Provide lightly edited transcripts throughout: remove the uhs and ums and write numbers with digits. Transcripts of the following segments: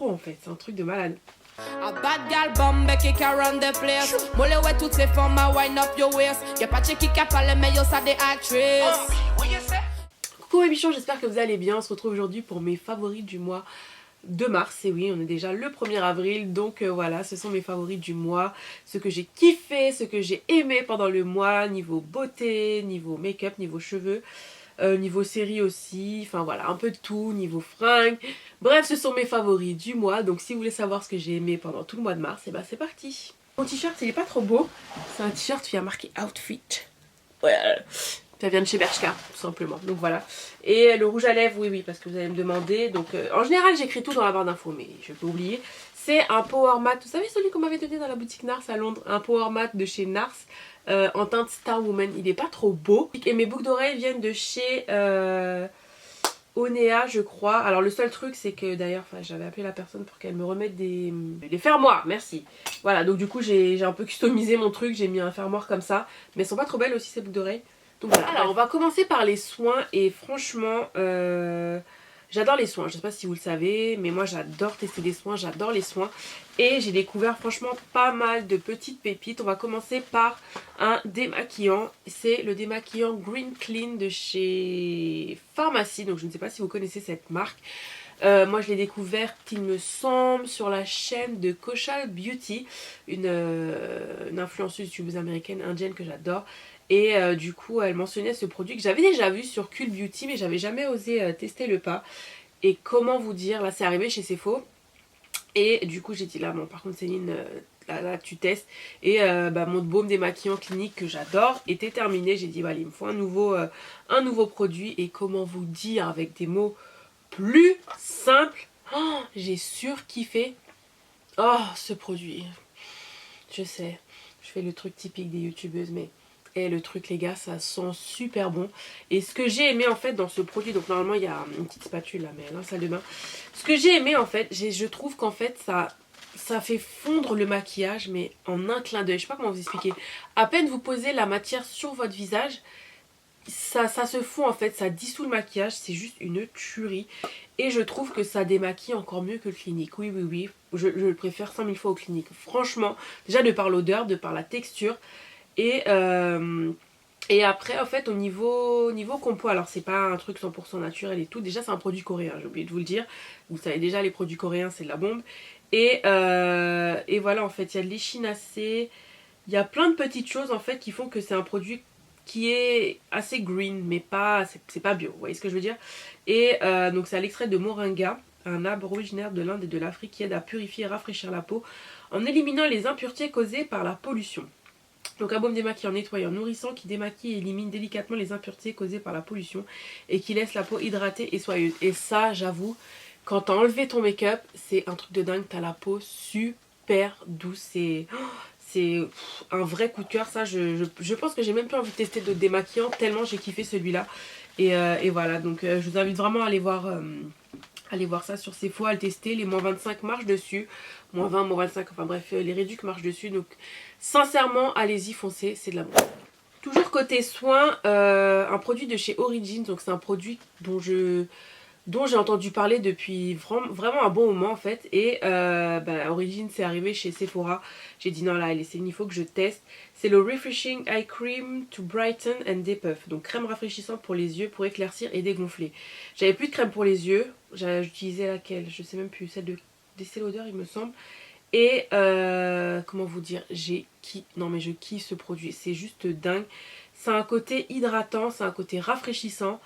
trop en fait, c'est un truc de malade. A bad gal bombe qui around the place. Mole ouais toutes ces femmes à wind up your waist. Y'a pas de qui a parlé mais yo ça des actrices. Coucou mes bichons, j'espère que vous allez bien. On se retrouve aujourd'hui pour mes favoris du mois de mars. Et oui, on est déjà le 1er avril, donc voilà, ce sont mes favoris du mois. Ce que j'ai kiffé, ce que j'ai aimé pendant le mois, niveau beauté, niveau make-up, niveau cheveux. Niveau série aussi, enfin voilà, un peu de tout, niveau fringues. Bref, ce sont mes favoris du mois. Donc si vous voulez savoir ce que j'ai aimé pendant tout le mois de mars, et ben c'est parti. Mon t-shirt, il est pas trop beau. C'est un t-shirt qui a marqué outfit. Ouais, ça vient de chez Bershka, tout simplement. Donc voilà. Et le rouge à lèvres, oui, parce que vous allez me demander. Donc en général, j'écris tout dans la barre d'infos, mais je peux oublier. C'est un Power Matte. Vous savez celui qu'on m'avait donné dans la boutique Nars à Londres, un Power Matte de chez Nars. En teinte Star Woman, il est pas trop beau. Et mes boucles d'oreilles viennent de chez Onea, je crois. Alors le seul truc c'est que d'ailleurs, j'avais appelé la personne pour qu'elle me remette des fermoirs, merci. Voilà, donc du coup j'ai un peu customisé mon truc, j'ai mis un fermoir comme ça. Mais elles sont pas trop belles aussi ces boucles d'oreilles. Donc voilà, alors on va commencer par les soins et franchement... j'adore les soins, je sais pas si vous le savez, mais moi j'adore tester des soins, j'adore les soins. Et j'ai découvert franchement pas mal de petites pépites. On va commencer par un démaquillant. C'est le démaquillant Green Clean de chez Pharmacie. Donc je ne sais pas si vous connaissez cette marque. Moi je l'ai découverte, il me semble, sur la chaîne de Kaushal Beauty. Une influenceuse youtubeuse américaine, indienne que j'adore. Et du coup elle mentionnait ce produit que j'avais déjà vu sur Cool Beauty, mais j'avais jamais osé tester le pas. Et comment vous dire, là c'est arrivé chez Sephora. Et du coup j'ai dit là bon par contre Céline là tu testes. Et mon baume démaquillant clinique que j'adore était terminé. J'ai dit bah, il me faut un nouveau produit. Et comment vous dire avec des mots plus simples, oh, j'ai surkiffé ce produit. Je sais, je fais le truc typique des youtubeuses, mais et le truc les gars, ça sent super bon. Et ce que j'ai aimé en fait dans ce produit, donc normalement il y a une petite spatule là, mais là salle de bain. Ce que j'ai aimé en fait, je trouve qu'en fait ça fait fondre le maquillage, mais en un clin d'œil. Je sais pas comment vous expliquer. À peine vous posez la matière sur votre visage, ça se fond en fait, ça dissout le maquillage, c'est juste une tuerie. Et je trouve que ça démaquille encore mieux que le clinique. Oui, je le préfère 100 000 fois au clinique. Franchement, déjà de par l'odeur, de par la texture. Et après en fait au niveau compo, alors c'est pas un truc 100% naturel et tout, déjà c'est un produit coréen, j'ai oublié de vous le dire, vous savez déjà les produits coréens c'est de la bombe. Et voilà en fait il y a de l'échinacée, il y a plein de petites choses en fait qui font que c'est un produit qui est assez green mais pas, c'est pas bio, vous voyez ce que je veux dire. Et donc c'est à l'extrait de moringa, un arbre originaire de l'Inde et de l'Afrique qui aide à purifier et rafraîchir la peau en éliminant les impuretés causées par la pollution. Donc un baume démaquillant, nettoyant, nourrissant qui démaquille et élimine délicatement les impuretés causées par la pollution et qui laisse la peau hydratée et soyeuse. Et ça, j'avoue, quand t'as enlevé ton make-up, c'est un truc de dingue, t'as la peau super douce. C'est un vrai coup de cœur, ça. Je pense que j'ai même plus envie de tester d'autres démaquillants tellement j'ai kiffé celui-là. Et voilà, donc je vous invite vraiment à aller voir ça sur Sephora, à le tester. Les moins 25 marchent dessus. Moins 20, moins 25, enfin bref, les réducs marchent dessus. Donc sincèrement, allez-y, foncez, c'est de la bombe. Toujours côté soins, un produit de chez Origins. Donc c'est un produit dont j'ai entendu parler depuis vraiment un bon moment en fait. Et Origins c'est arrivé chez Sephora. J'ai dit non là, il faut que je teste. C'est le Refreshing Eye Cream to Brighten and Depuff. Donc crème rafraîchissante pour les yeux pour éclaircir et dégonfler. J'avais plus de crème pour les yeux. J'utilisais laquelle? Je sais même plus. Celle de d'Estée Lauder il me semble. Et comment vous dire, je kiffe ce produit. C'est juste dingue. C'est un côté hydratant, c'est un côté rafraîchissant.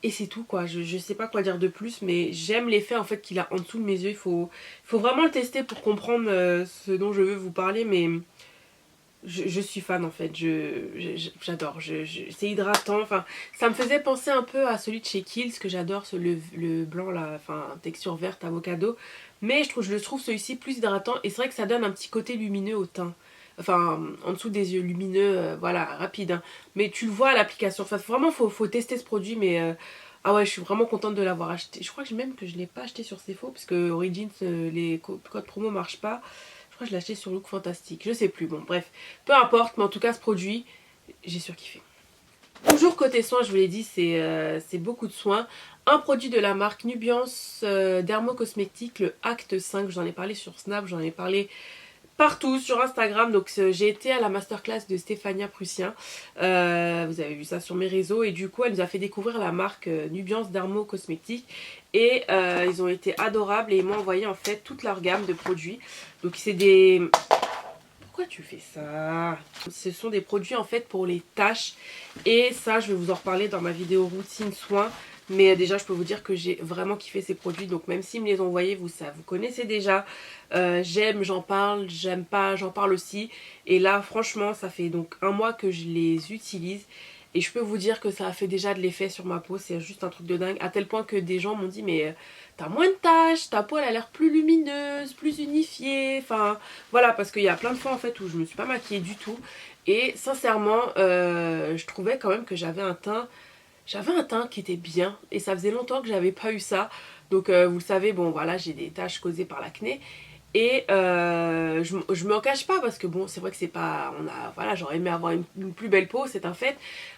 Et c'est tout quoi, je sais pas quoi dire de plus, mais j'aime l'effet en fait qu'il a en dessous de mes yeux. Il faut vraiment le tester pour comprendre ce dont je veux vous parler, mais je suis fan en fait, j'adore, c'est hydratant, enfin ça me faisait penser un peu à celui de chez Kiehl's que j'adore, le blanc là, enfin texture verte avocado, mais je le trouve celui-ci plus hydratant et c'est vrai que ça donne un petit côté lumineux au teint. Enfin, en dessous des yeux lumineux, voilà, rapide. Hein. Mais tu le vois à l'application. Enfin, vraiment, faut tester ce produit. Mais ah ouais, je suis vraiment contente de l'avoir acheté. Je crois que même que je ne l'ai pas acheté sur Sephora. Parce que Origins, les codes promo marchent pas. Je crois que je l'ai acheté sur Look Fantastique. Je sais plus. Bon, bref. Peu importe. Mais en tout cas, ce produit, j'ai surkiffé. Toujours côté soins, je vous l'ai dit, c'est beaucoup de soins. un produit de la marque Nubiance Dermocosmétique, le Acte 5. J'en ai parlé sur Snap, j'en ai parlé partout sur Instagram. Donc j'ai été à la masterclass de Stéphania Prussien, vous avez vu ça sur mes réseaux, et du coup elle nous a fait découvrir la marque Nubiance Dermocosmétique et ils ont été adorables et ils m'ont envoyé en fait toute leur gamme de produits. Donc c'est des... Pourquoi tu fais ça? Ce sont des produits en fait pour les taches, et ça je vais vous en reparler dans ma vidéo routine soins. Mais déjà je peux vous dire que j'ai vraiment kiffé ces produits. Donc même s'ils me les ont envoyés, vous connaissez déjà. J'aime, j'en parle, j'aime pas, j'en parle aussi. Et là franchement ça fait donc un mois que je les utilise. Et je peux vous dire que ça a fait déjà de l'effet sur ma peau. C'est juste un truc de dingue. À tel point que des gens m'ont dit mais t'as moins de taches, ta peau elle a l'air plus lumineuse, plus unifiée. Enfin voilà, parce qu'il y a plein de fois en fait où je me suis pas maquillée du tout. Et sincèrement je trouvais quand même que j'avais un teint qui était bien, et ça faisait longtemps que j'avais pas eu ça. Donc vous le savez, bon voilà, j'ai des taches causées par l'acné. Et je m'en cache pas parce que bon, c'est vrai que c'est pas... voilà, j'aurais aimé avoir une plus belle peau, c'est un fait.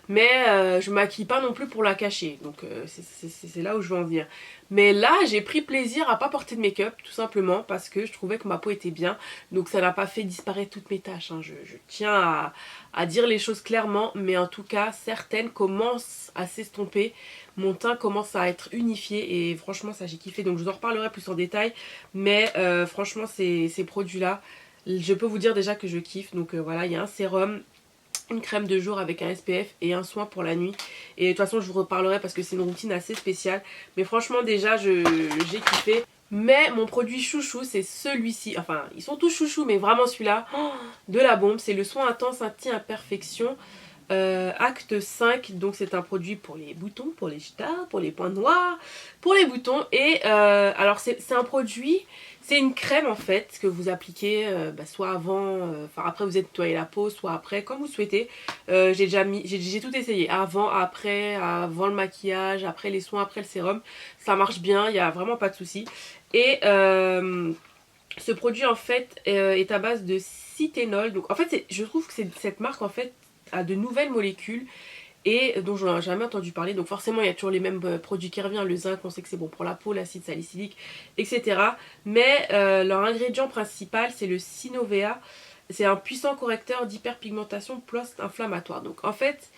Mais je maquille pas non plus pour la cacher. Donc c'est là où je veux en venir. Mais là, j'ai pris plaisir à pas porter de make-up, tout simplement parce que je trouvais que ma peau était bien. Donc ça n'a pas fait disparaître toutes mes taches, hein. Je tiens à dire les choses clairement. Mais en tout cas, certaines commencent à s'estomper. Mon teint commence à être unifié et franchement ça j'ai kiffé. Donc je vous en reparlerai plus en détail. Mais franchement ces produits-là, je peux vous dire déjà que je kiffe. Donc voilà, il y a un sérum, une crème de jour avec un SPF et un soin pour la nuit. Et de toute façon je vous reparlerai parce que c'est une routine assez spéciale. Mais franchement déjà j'ai kiffé. Mais mon produit chouchou c'est celui-ci. Enfin ils sont tous chouchous mais vraiment celui-là, de la bombe. C'est le soin intense anti-imperfection. Acte 5, donc c'est un produit pour les boutons, pour les stars, pour les points noirs, pour les boutons. Et alors c'est un produit, c'est une crème en fait que vous appliquez soit avant, enfin après vous êtes nettoyé la peau, soit après, comme vous souhaitez. J'ai tout essayé, avant, après, avant le maquillage, après les soins, après le sérum. Ça marche bien, il n'y a vraiment pas de souci. Et ce produit en fait est à base de cithénol. Donc en fait je trouve que cette marque en fait a de nouvelles molécules et dont j'en ai jamais entendu parler. Donc forcément il y a toujours les mêmes produits qui reviennent. Le zinc, on sait que c'est bon pour la peau, l'acide salicylique, etc. Mais leur ingrédient principal c'est le Synovea. C'est un puissant correcteur d'hyperpigmentation post-inflammatoire. Donc en fait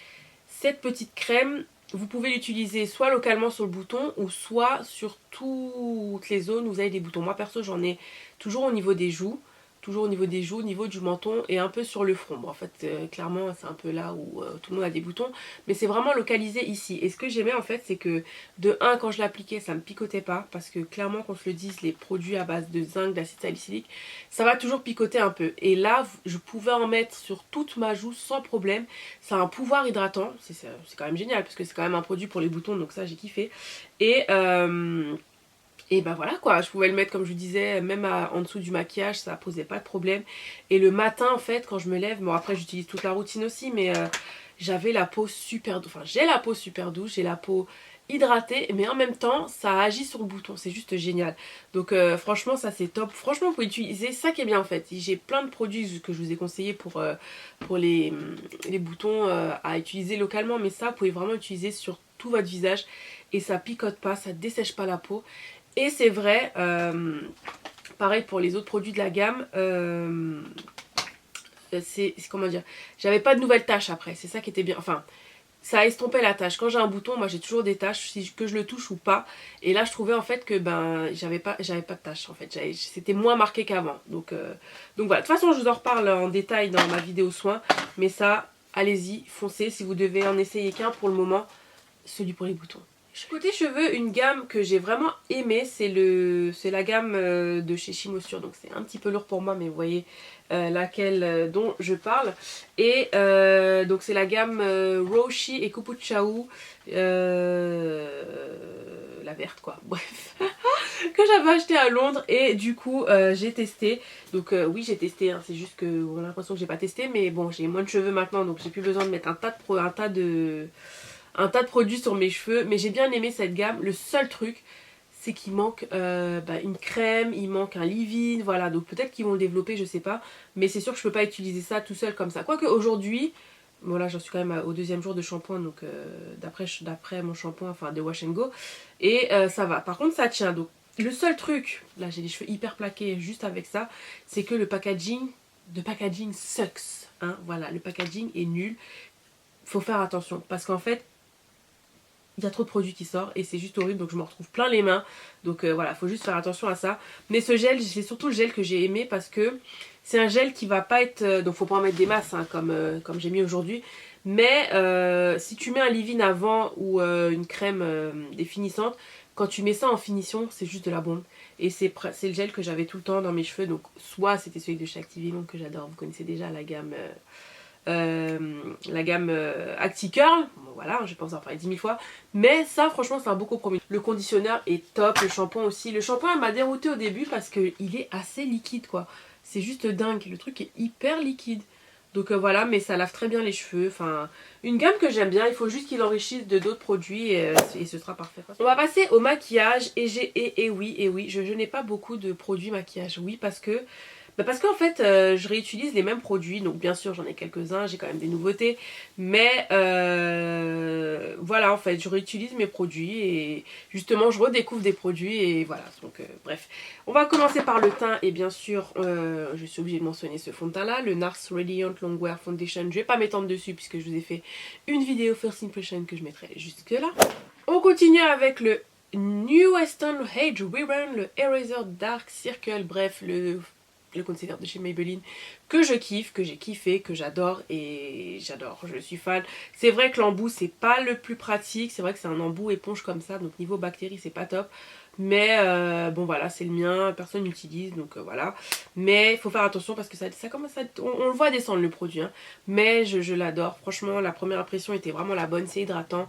cette petite crème, vous pouvez l'utiliser soit localement sur le bouton ou soit sur toutes les zones où vous avez des boutons. Moi perso j'en ai toujours au niveau des joues. Toujours au niveau du menton et un peu sur le front. Bon, en fait, clairement, c'est un peu là où tout le monde a des boutons. Mais c'est vraiment localisé ici. Et ce que j'aimais, en fait, c'est que de 1, quand je l'appliquais, ça me picotait pas. Parce que clairement, qu'on se le dise, les produits à base de zinc, d'acide salicylique, ça va toujours picoter un peu. Et là, je pouvais en mettre sur toute ma joue sans problème. Ça a un pouvoir hydratant. C'est quand même génial parce que c'est quand même un produit pour les boutons. Donc ça, j'ai kiffé. Et ben voilà quoi, je pouvais le mettre comme je vous disais, même en dessous du maquillage, ça posait pas de problème. Et le matin en fait, quand je me lève, bon après j'utilise toute la routine aussi, mais j'avais la peau super douce, enfin j'ai la peau super douce, j'ai la peau hydratée, mais en même temps ça agit sur le bouton, c'est juste génial. Donc franchement ça c'est top, franchement vous pouvez utiliser, ça qui est bien en fait. J'ai plein de produits que je vous ai conseillés pour les boutons à utiliser localement, mais ça vous pouvez vraiment utiliser sur tout votre visage et ça picote pas, ça dessèche pas la peau. Et c'est vrai, pareil pour les autres produits de la gamme, comment dire, j'avais pas de nouvelles taches après, c'est ça qui était bien, enfin ça a estompé la tache. Quand j'ai un bouton, moi j'ai toujours des taches, que je le touche ou pas, et là je trouvais en fait que j'avais pas de taches en fait, c'était moins marqué qu'avant. Donc voilà, de toute façon je vous en reparle en détail dans ma vidéo soins, mais ça, allez-y, foncez, si vous devez en essayer qu'un pour le moment, celui pour les boutons. Côté cheveux, une gamme que j'ai vraiment aimée, c'est la gamme de chez Chimossure. Donc c'est un petit peu lourd pour moi, mais vous voyez laquelle dont je parle. Et donc c'est la gamme Roshi et Kupuchao, la verte quoi, bref. Que j'avais acheté à Londres et du coup j'ai testé. Donc oui j'ai testé, hein, c'est juste qu'on a l'impression que j'ai pas testé. Mais bon, j'ai moins de cheveux maintenant, donc j'ai plus besoin de mettre un tas de produits sur mes cheveux. Mais j'ai bien aimé cette gamme. Le seul truc c'est qu'il manque une crème, il manque un leave-in, voilà. Donc peut-être qu'ils vont le développer, je sais pas. Mais c'est sûr que je peux pas utiliser ça tout seul comme ça. Quoique aujourd'hui Voilà, j'en suis quand même au 2e jour de shampoing, donc d'après mon shampoing, enfin de Wash and Go. Et ça va. Par contre, ça tient. Donc, le seul truc, là j'ai les cheveux hyper plaqués juste avec ça, c'est que le packaging sucks. Hein, voilà, le packaging est nul. Faut faire attention parce qu'en fait, il y a trop de produits qui sortent et c'est juste horrible, donc je me retrouve plein les mains. Donc voilà, faut juste faire attention à ça. Mais ce gel, c'est surtout le gel que j'ai aimé parce que c'est un gel qui va pas être... donc faut pas en mettre des masses hein, comme j'ai mis aujourd'hui. Mais si tu mets un leave-in avant ou une crème définissante, quand tu mets ça en finition, c'est juste de la bombe. Et c'est le gel que j'avais tout le temps dans mes cheveux. Donc soit c'était celui de chez Activillon que j'adore, vous connaissez déjà la gamme... Acti-Curl, bon, voilà, je pense en parler 10 000 fois, mais ça franchement c'est un beau compromis. Le conditionneur est top, le shampoing aussi. Le shampoing m'a dérouté au début parce qu'il est assez liquide quoi, c'est juste dingue, le truc est hyper liquide. Donc voilà, mais ça lave très bien les cheveux, enfin une gamme que j'aime bien, il faut juste qu'il enrichisse de d'autres produits et ce sera parfait. On va passer au maquillage et oui, je n'ai pas beaucoup de produits maquillage, oui parce que parce qu'en fait je réutilise les mêmes produits, donc bien sûr j'en ai quelques-uns, j'ai quand même des nouveautés, mais voilà en fait je réutilise mes produits et justement je redécouvre des produits et voilà, donc bref. On va commencer par le teint et bien sûr je suis obligée de mentionner ce fond de teint là, le NARS Radiant Longwear Foundation. Je vais pas m'étendre dessus puisque je vous ai fait une vidéo First Impression que je mettrai jusque là. On continue avec le New Western Age Rerun, le Eraser Dark Circle, bref le concealer de chez Maybelline que je kiffe, que j'ai kiffé, que j'adore et j'adore, je suis fan. C'est vrai que l'embout c'est pas le plus pratique, c'est vrai que c'est un embout éponge comme ça, donc niveau bactéries c'est pas top. Mais bon voilà, c'est le mien, personne n'utilise donc voilà. Mais il faut faire attention parce que ça commence à... On le voit descendre le produit hein. Mais je l'adore, franchement la première impression était vraiment la bonne, c'est hydratant.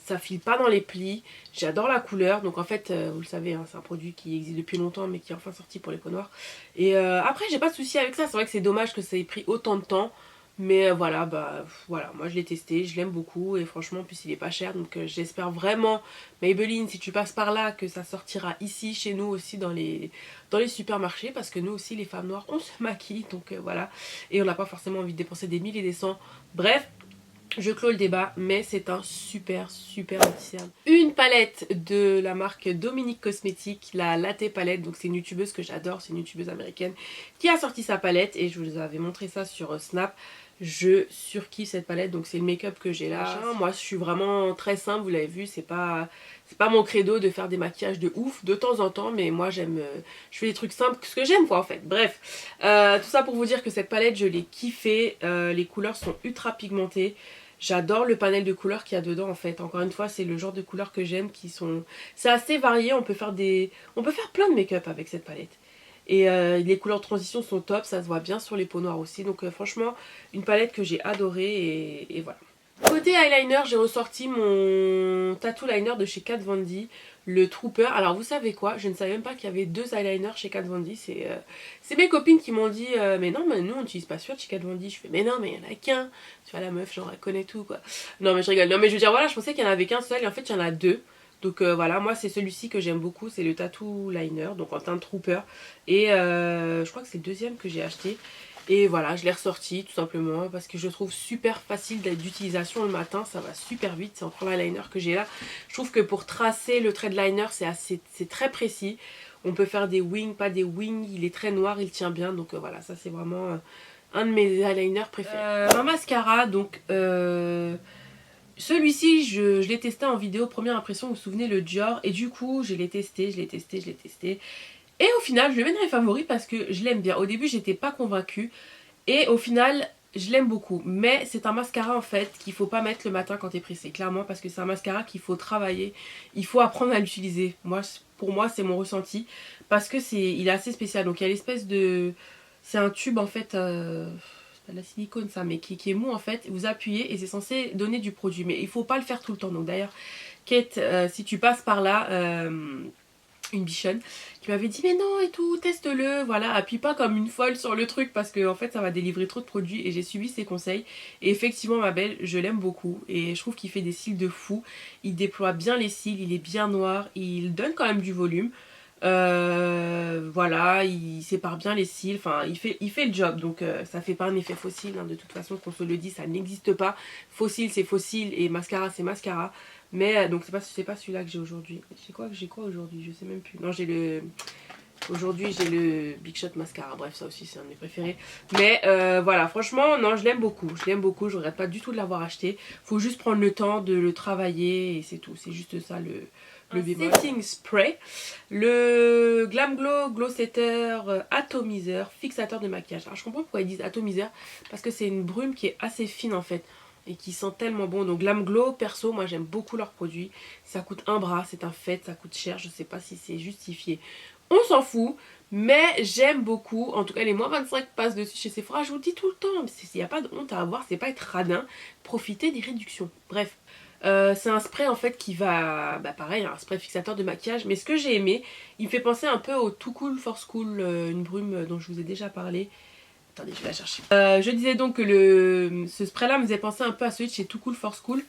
Ça file pas dans les plis, j'adore la couleur, donc en fait vous le savez hein, c'est un produit qui existe depuis longtemps mais qui est enfin sorti pour les peaux noires. Et après j'ai pas de souci avec ça, c'est vrai que c'est dommage que ça ait pris autant de temps, mais voilà, voilà, moi je l'ai testé, je l'aime beaucoup et franchement en plus il est pas cher, donc j'espère vraiment Maybelline si tu passes par là que ça sortira ici chez nous aussi dans les supermarchés, parce que nous aussi les femmes noires on se maquille, donc voilà, et on n'a pas forcément envie de dépenser des milliers et des cents, bref. Je clôt le débat, mais c'est un super anti-cerne. Une palette de la marque Dominique Cosmétique, la Latte Palette. Donc c'est une youtubeuse que j'adore, c'est une youtubeuse américaine qui a sorti sa palette et je vous avais montré ça sur Snap. Je surkiffe cette palette, donc c'est le make-up que j'ai là. Moi je suis vraiment très simple, vous l'avez vu, c'est pas mon credo de faire des maquillages de ouf de temps en temps, mais moi j'aime, je fais des trucs simples, ce que j'aime quoi en fait. Bref, tout ça pour vous dire que cette palette je l'ai kiffée, les couleurs sont ultra pigmentées. J'adore le panel de couleurs qu'il y a dedans en fait. Encore une fois, c'est le genre de couleurs que j'aime qui sont... C'est assez varié, on peut faire plein de make-up avec cette palette. Et les couleurs de transition sont top, ça se voit bien sur les peaux noires aussi. Donc franchement, une palette que j'ai adorée et voilà. Côté eyeliner, j'ai ressorti mon tattoo liner de chez Kat Von D, le Trooper. Alors vous savez quoi, je ne savais même pas qu'il y avait 2 eyeliners chez Kat Von D. C'est mes copines qui m'ont dit mais non, mais nous on n'utilise pas celui de chez Kat Von D. Je fais mais non, mais il n'y en a qu'un. Tu vois la meuf, genre elle connaît tout quoi. Non mais je rigole, non mais je veux dire voilà, je pensais qu'il n'y en avait qu'un seul et en fait il y en a 2. Donc voilà, moi c'est celui-ci que j'aime beaucoup, c'est le tattoo liner, donc en teinte Trooper. Et je crois que c'est le deuxième que j'ai acheté. Et voilà, je l'ai ressorti tout simplement parce que je trouve super facile d'utilisation le matin, ça va super vite, c'est encore l'eyeliner que j'ai là. Je trouve que pour tracer le trait de liner, c'est très précis. On peut faire des wings, pas des wings, il est très noir, il tient bien, donc voilà, ça c'est vraiment un de mes eyeliners préférés. Un mascara, donc celui-ci, je l'ai testé en vidéo, première impression, vous vous souvenez, le Dior, et du coup, je l'ai testé. Et au final, je le mets dans les favoris parce que je l'aime bien. Au début, j'étais pas convaincue. Et au final, je l'aime beaucoup. Mais c'est un mascara en fait qu'il faut pas mettre le matin quand t'es pressé. Clairement, parce que c'est un mascara qu'il faut travailler. Il faut apprendre à l'utiliser. Pour moi, c'est mon ressenti. Parce que il est assez spécial. Donc il y a l'espèce de... C'est un tube en fait... c'est pas de la silicone ça, mais qui est mou en fait. Vous appuyez et c'est censé donner du produit. Mais il faut pas le faire tout le temps. Donc d'ailleurs, Kate, si tu passes par là... une bichonne qui m'avait dit mais non et tout, teste-le, voilà, appuie pas comme une folle sur le truc parce que en fait ça va délivrer trop de produits, et j'ai suivi ses conseils et effectivement ma belle, je l'aime beaucoup et je trouve qu'il fait des cils de fou, il déploie bien les cils, il est bien noir, il donne quand même du volume. Voilà, il sépare bien les cils, enfin il fait le job, donc ça fait pas un effet faux cils, hein, de toute façon qu'on se le dit, ça n'existe pas. Faux cils c'est faux cils et mascara c'est mascara. Mais donc c'est pas celui-là que j'ai aujourd'hui. J'ai quoi aujourd'hui? Je sais même plus. Non, j'ai le... Aujourd'hui j'ai le Big Shot Mascara, bref ça aussi c'est un de mes préférés. Mais voilà, franchement non, je l'aime beaucoup, je regrette pas du tout de l'avoir acheté. Faut juste prendre le temps de le travailler et c'est tout, c'est juste ça le bémol. Setting spray, le Glam Glow Glow Setter atomiseur, fixateur de maquillage. Alors je comprends pourquoi ils disent atomiseur, parce que c'est une brume qui est assez fine en fait et qui sent tellement bon. Donc Glam Glow, perso moi j'aime beaucoup leurs produits, ça coûte un bras, c'est un fait, ça coûte cher, je sais pas si c'est justifié. On s'en fout, mais j'aime beaucoup. En tout cas, les moins 25 passent dessus chez Sephora. Je vous le dis tout le temps, il n'y a pas de honte à avoir, c'est pas être radin. Profitez des réductions. Bref, c'est un spray en fait qui va... Bah pareil, un spray fixateur de maquillage. Mais ce que j'ai aimé, il me fait penser un peu au Too Cool for School, une brume dont je vous ai déjà parlé. Attendez, je vais la chercher. Je disais donc que ce spray là me faisait penser un peu à celui de chez Too Cool for School.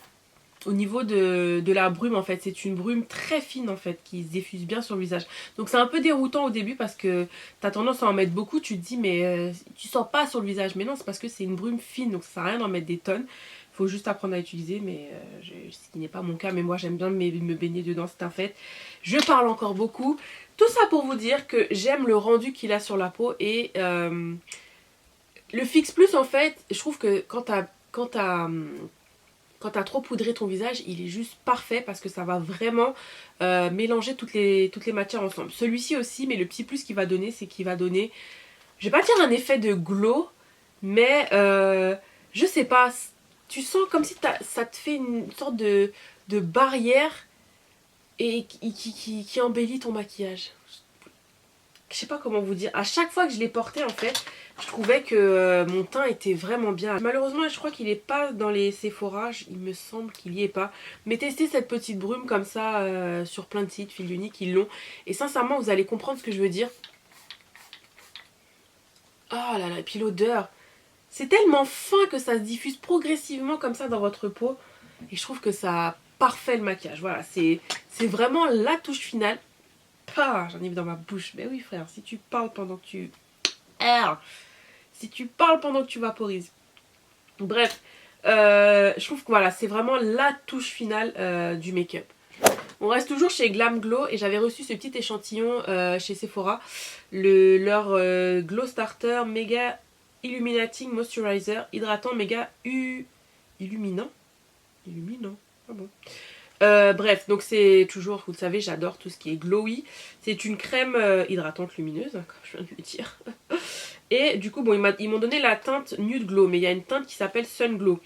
Au niveau de la brume en fait, c'est une brume très fine en fait qui se diffuse bien sur le visage. Donc c'est un peu déroutant au début parce que t'as tendance à en mettre beaucoup, tu te dis mais tu sens pas sur le visage. Mais non, c'est parce que c'est une brume fine donc ça sert à rien d'en mettre des tonnes. Faut juste apprendre à utiliser, mais ce qui n'est pas mon cas, mais moi j'aime bien me baigner dedans, c'est un fait. Je parle encore beaucoup. Tout ça pour vous dire que j'aime le rendu qu'il a sur la peau et le Fix Plus en fait, je trouve que quand t'as trop poudré ton visage, il est juste parfait parce que ça va vraiment mélanger toutes les matières ensemble. Celui-ci aussi, mais le petit plus qu'il va donner, c'est qu'il va donner, je vais pas dire un effet de glow, mais je sais pas, tu sens comme si ça te fait une sorte de barrière et qui embellit ton maquillage. Je sais pas comment vous dire, à chaque fois que je l'ai porté en fait, je trouvais que mon teint était vraiment bien. Malheureusement je crois qu'il est pas dans les Sephora, il me semble qu'il y est pas. Mais testez cette petite brume comme ça sur plein de sites, fil unique, ils l'ont. Et sincèrement vous allez comprendre ce que je veux dire. Oh là là, et puis l'odeur. C'est tellement fin que ça se diffuse progressivement comme ça dans votre peau. Et je trouve que ça parfait le maquillage. Voilà, c'est vraiment la touche finale. Ah, j'en ai mis dans ma bouche. Mais oui frère, si tu parles pendant que tu... Si tu parles pendant que tu vaporises. Bref, je trouve que voilà, c'est vraiment la touche finale du make-up. On reste toujours chez Glam Glow et j'avais reçu ce petit échantillon chez Sephora. Leur Glow Starter Mega Illuminating Moisturizer Hydratant Mega Illuminant. Ah bon. Bref, donc c'est toujours, vous le savez, j'adore tout ce qui est glowy. C'est une crème hydratante lumineuse, hein, comme je viens de le dire. Et du coup, bon, ils m'ont donné la teinte Nude Glow, mais il y a une teinte qui s'appelle Sun Glow.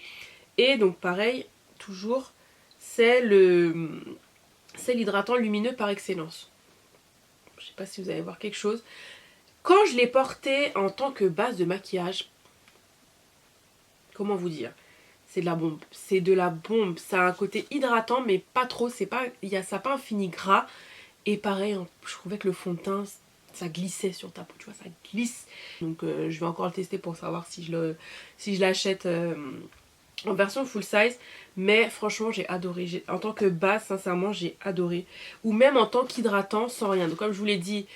Et donc pareil, toujours, c'est l'hydratant lumineux par excellence. Je sais pas si vous allez voir quelque chose. Quand je l'ai porté en tant que base de maquillage, comment vous dire? C'est de la bombe, c'est de la bombe. Ça a un côté hydratant mais pas trop, ça n'a pas un fini gras. Et pareil, je trouvais que le fond de teint, ça glissait sur ta peau, tu vois, ça glisse. Donc je vais encore le tester pour savoir si je l'achète en version full size. Mais franchement j'ai adoré, en tant que base sincèrement j'ai adoré. Ou même en tant qu'hydratant sans rien. Donc comme je vous l'ai dit,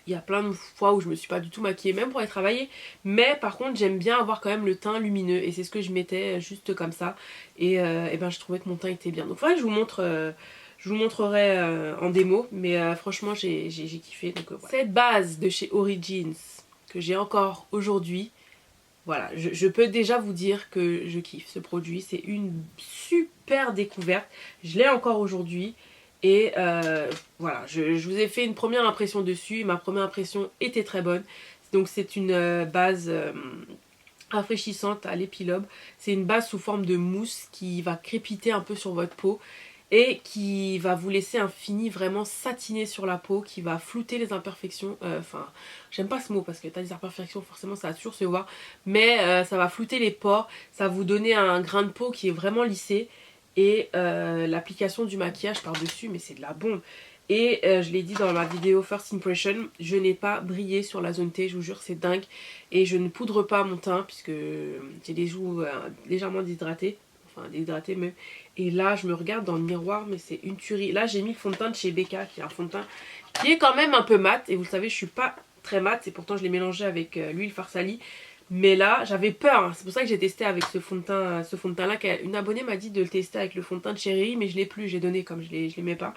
il y a plein de fois où je me suis pas du tout maquillée, même pour aller travailler. Mais par contre, j'aime bien avoir quand même le teint lumineux. Et c'est ce que je mettais juste comme ça. Et ben, je trouvais que mon teint était bien. Donc, il faudrait que je vous montrerai en démo. Mais franchement, j'ai kiffé. Donc, voilà. Cette base de chez Origins que j'ai encore aujourd'hui. Voilà, je peux déjà vous dire que je kiffe ce produit. C'est une super découverte. Je l'ai encore aujourd'hui. Et voilà, je vous ai fait une première impression dessus et ma première impression était très bonne. Donc c'est une base rafraîchissante à l'épilobe. C'est une base sous forme de mousse qui va crépiter un peu sur votre peau et qui va vous laisser un fini vraiment satiné sur la peau, qui va flouter les imperfections. Enfin, j'aime pas ce mot parce que t'as des imperfections, forcément ça va toujours se voir. Mais ça va flouter les pores, ça va vous donner un grain de peau qui est vraiment lissé. Et l'application du maquillage par dessus, mais c'est de la bombe. Et je l'ai dit dans ma vidéo First Impression, je n'ai pas brillé sur la zone T, je vous jure c'est dingue. Et je ne poudre pas mon teint puisque j'ai les joues légèrement déshydratées. enfin déshydraté même. Et là je me regarde dans le miroir, mais c'est une tuerie. Là j'ai mis le fond de teint de chez Becca, qui est un fond de teint qui est quand même un peu mat. Et vous le savez, je suis pas très mat, et pourtant je l'ai mélangé avec l'huile Farsali. Mais là j'avais peur, hein. C'est pour ça que j'ai testé avec ce fond de teint là. Une abonnée m'a dit de le tester avec le fond de teint de Chérie, mais je l'ai plus, j'ai donné comme je l'aimais pas.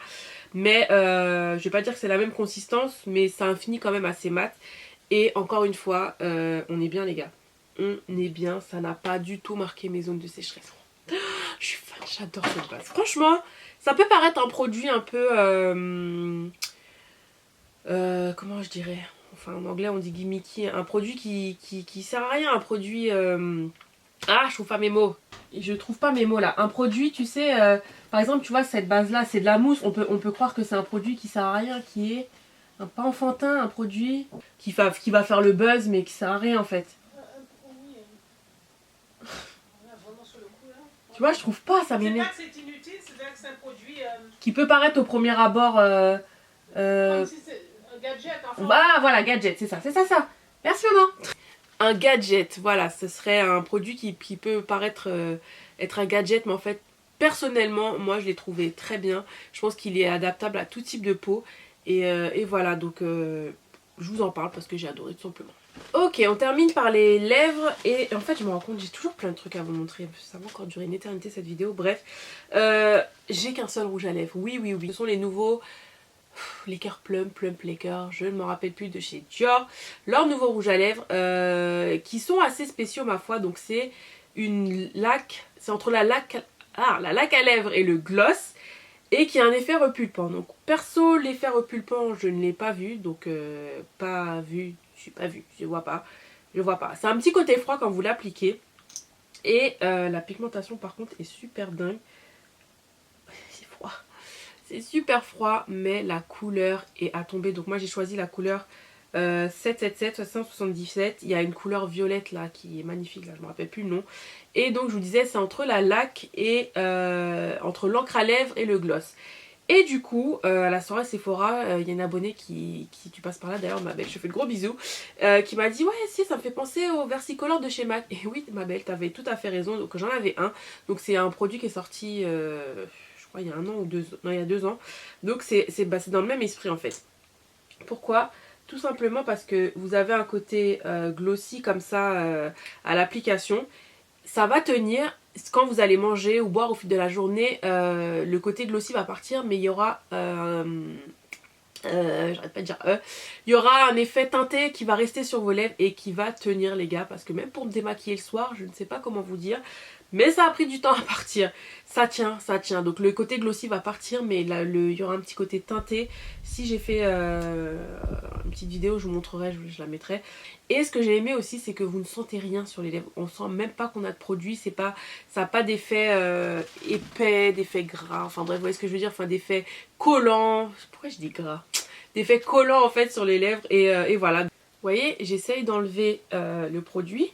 Mais je vais pas dire que c'est la même consistance, mais ça finit quand même assez mat. Et encore une fois, on est bien les gars. On est bien, ça n'a pas du tout marqué mes zones de sécheresse. Je suis fan, j'adore cette base. Franchement, ça peut paraître un produit un peu... comment je dirais? Enfin en anglais on dit gimmicky. Un produit qui sert à rien, un produit... Ah, je trouve pas mes mots. Je trouve pas mes mots là. Un produit, tu sais, par exemple, tu vois, cette base-là, c'est de la mousse. On peut croire que c'est un produit qui sert à rien, qui est pas enfantin, un produit qui va faire le buzz, mais qui sert à rien en fait. Tu vois, je trouve pas, ça m'énerve. C'est pas que c'est inutile, c'est que c'est un produit... Qui peut paraître au premier abord... Comme si c'est un gadget, enfin... Ah, voilà, gadget, c'est ça. Merci maman. Un gadget, voilà, ce serait un produit qui peut paraître être un gadget, mais en fait, personnellement, moi je l'ai trouvé très bien. Je pense qu'il est adaptable à tout type de peau. Et voilà, donc je vous en parle parce que j'ai adoré tout simplement. Ok, on termine par les lèvres. Et en fait, je me rends compte, j'ai toujours plein de trucs à vous montrer. Ça va encore durer une éternité cette vidéo. Bref, j'ai qu'un seul rouge à lèvres. Oui. Ce sont les nouveaux... les cœurs Plum Laker, je ne me rappelle plus, de chez Dior, leurs nouveaux rouges à lèvres qui sont assez spéciaux ma foi. Donc c'est une laque, c'est entre la laque à lèvres et le gloss, et qui a un effet repulpant. Donc perso, l'effet repulpant je ne l'ai pas vu, donc je vois pas. C'est un petit côté froid quand vous l'appliquez, et la pigmentation par contre est super dingue. C'est froid. C'est super froid, mais la couleur est à tomber. Donc moi j'ai choisi la couleur 777, 777. Il y a une couleur violette là qui est magnifique, là je me rappelle plus le nom. Et donc je vous disais, c'est entre la laque et entre l'encre à lèvres et le gloss. Et du coup, à la soirée Sephora, il y a une abonnée qui tu passes par là d'ailleurs, ma belle, je te fais le gros bisou, qui m'a dit ouais si, ça me fait penser au Versicolor de chez MAC. Et oui ma belle, t'avais tout à fait raison, donc j'en avais un. Donc c'est un produit qui est sorti... il y a 1 an ou 2 ans, non il y a 2 ans. Donc c'est dans le même esprit en fait. Pourquoi? Tout simplement parce que vous avez un côté glossy comme ça à l'application. Ça va tenir quand vous allez manger ou boire au fil de la journée. Le côté glossy va partir, mais il y aura... j'arrête pas de dire il y aura un effet teinté qui va rester sur vos lèvres et qui va tenir les gars, parce que même pour me démaquiller le soir, je ne sais pas comment vous dire, mais ça a pris du temps à partir. Ça tient. Donc le côté glossy va partir, mais là, il y aura un petit côté teinté. Si j'ai fait une petite vidéo, je vous montrerai, je la mettrai. Et ce que j'ai aimé aussi, c'est que vous ne sentez rien sur les lèvres. On sent même pas qu'on a de produit. Ça n'a pas d'effet épais, d'effet gras. Enfin bref, vous voyez ce que je veux dire. Enfin d'effet collant. Pourquoi je dis gras? D'effet collant en fait sur les lèvres. Et voilà. Vous voyez, j'essaye d'enlever le produit.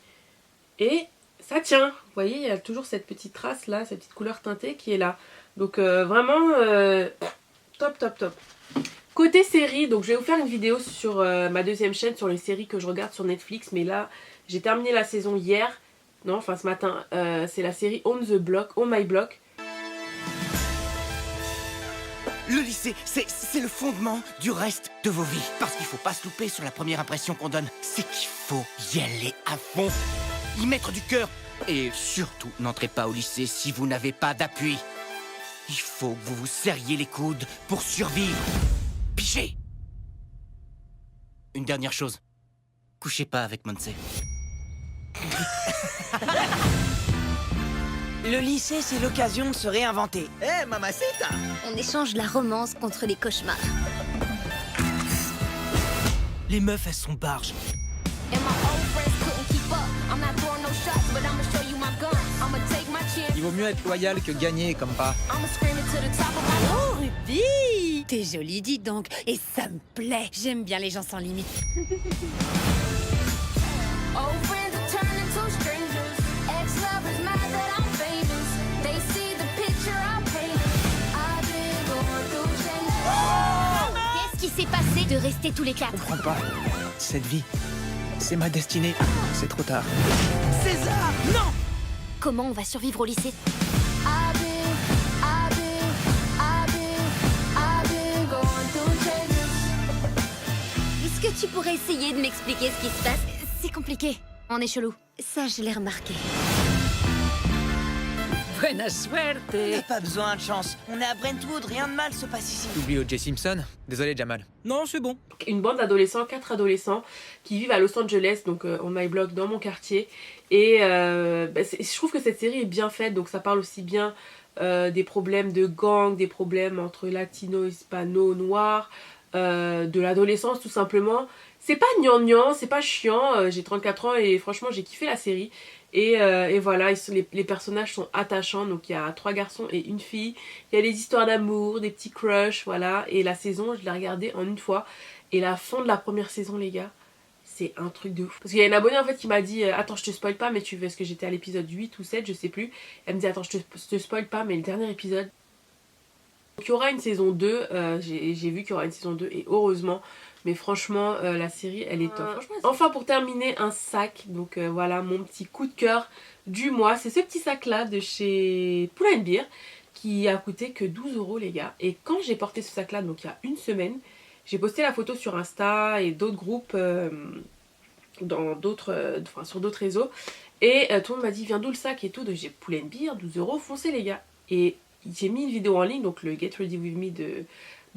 Et... ça tient, vous voyez, il y a toujours cette petite trace là, cette petite couleur teintée qui est là. Donc vraiment top. Côté série, donc je vais vous faire une vidéo sur ma deuxième chaîne sur les séries que je regarde sur Netflix. Mais là, j'ai terminé la saison hier, non, enfin ce matin. C'est la série On My Block. Le lycée, c'est le fondement du reste de vos vies. Parce qu'il faut pas se louper sur la première impression qu'on donne. C'est qu'il faut y aller à fond. Y mettre du cœur. Et surtout, n'entrez pas au lycée si vous n'avez pas d'appui. Il faut que vous vous serriez les coudes pour survivre. Pichez. Une dernière chose. Couchez pas avec Monse. Le lycée, c'est l'occasion de se réinventer. Eh, mamacita! On échange la romance contre les cauchemars. Les meufs, elles sont barges. Il vaut mieux être loyal que gagner comme pas. Oh, Ruby! T'es jolie, dis donc. Et ça me plaît. J'aime bien les gens sans limite. Qu'est-ce qui s'est passé de rester tous les quatre? Je comprends pas. Cette vie, c'est ma destinée. C'est trop tard. César, non! Comment on va survivre au lycée? Est-ce que tu pourrais essayer de m'expliquer ce qui se passe? C'est compliqué. On est chelou. Ça, je l'ai remarqué. Buena suerte. On n'a pas besoin de chance. On est à Brentwood, rien de mal se passe ici. T'oublies O.J. Simpson? Désolé, Jamal. Non, c'est bon. Une bande d'adolescents, 4 adolescents qui vivent à Los Angeles, donc on my block dans mon quartier. Et je trouve que cette série est bien faite, donc ça parle aussi bien des problèmes de gang, des problèmes entre latinos, hispanos, noirs, de l'adolescence tout simplement. C'est pas gnangnan, c'est pas chiant, j'ai 34 ans et franchement j'ai kiffé la série. Et voilà, les personnages sont attachants, donc il y a 3 garçons et une fille. Il y a des histoires d'amour, des petits crushs, voilà. Et la saison, je l'ai regardée en une fois. Et la fin de la première saison, les gars, c'est un truc de fou. Parce qu'il y a une abonnée en fait qui m'a dit attends, je te spoil pas, mais tu veux, est-ce que j'étais à l'épisode 8 ou 7, je sais plus. Elle me dit attends, je te spoil pas, mais le dernier épisode. Donc il y aura une saison 2, j'ai vu qu'il y aura une saison 2 et heureusement. Mais franchement, la série, elle est top. Enfin, pour terminer, un sac. Donc voilà, mon petit coup de cœur du mois. C'est ce petit sac-là de chez Pull & Bear qui a coûté que 12 € les gars. Et quand j'ai porté ce sac-là, donc il y a une semaine, j'ai posté la photo sur Insta et d'autres groupes, sur d'autres réseaux. Et tout le monde m'a dit, viens d'où le sac et tout. Donc j'ai Pull & Bear, 12 €, foncez les gars. Et j'ai mis une vidéo en ligne, donc le Get Ready With Me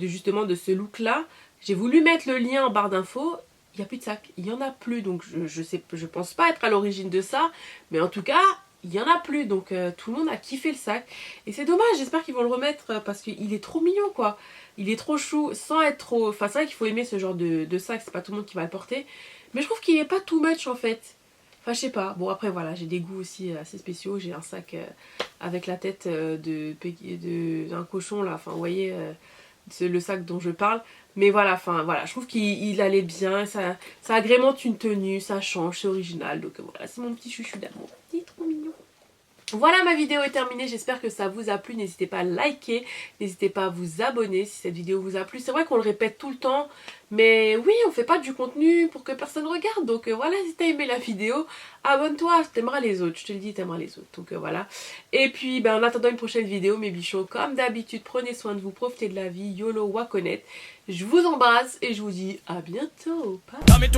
justement de ce look-là. J'ai voulu mettre le lien en barre d'infos, il n'y a plus de sac, il n'y en a plus, donc je pense pas être à l'origine de ça, mais en tout cas, il n'y en a plus, donc tout le monde a kiffé le sac, et c'est dommage, j'espère qu'ils vont le remettre, parce qu'il est trop mignon quoi, il est trop chou, sans être trop, enfin c'est vrai qu'il faut aimer ce genre de sac, c'est pas tout le monde qui va le porter, mais je trouve qu'il est pas too much en fait, enfin je sais pas, bon après voilà, j'ai des goûts aussi assez spéciaux, j'ai un sac avec la tête d'un cochon là, enfin vous voyez... c'est le sac dont je parle, mais voilà, enfin voilà, je trouve qu'il allait bien, ça agrémente une tenue, ça change, c'est original, donc voilà, c'est mon petit chouchou d'amour, il est trop mignon. Voilà, ma vidéo est terminée, j'espère que ça vous a plu, n'hésitez pas à liker, n'hésitez pas à vous abonner si cette vidéo vous a plu, c'est vrai qu'on le répète tout le temps, mais oui, on fait pas du contenu pour que personne regarde, donc voilà, si t'as aimé la vidéo, abonne-toi, t'aimeras les autres, je te le dis, t'aimeras les autres, donc voilà. Et puis, en attendant une prochaine vidéo, mes bichons, comme d'habitude, prenez soin de vous, profitez de la vie, YOLO, wakonet, je vous embrasse et je vous dis à bientôt. Bye.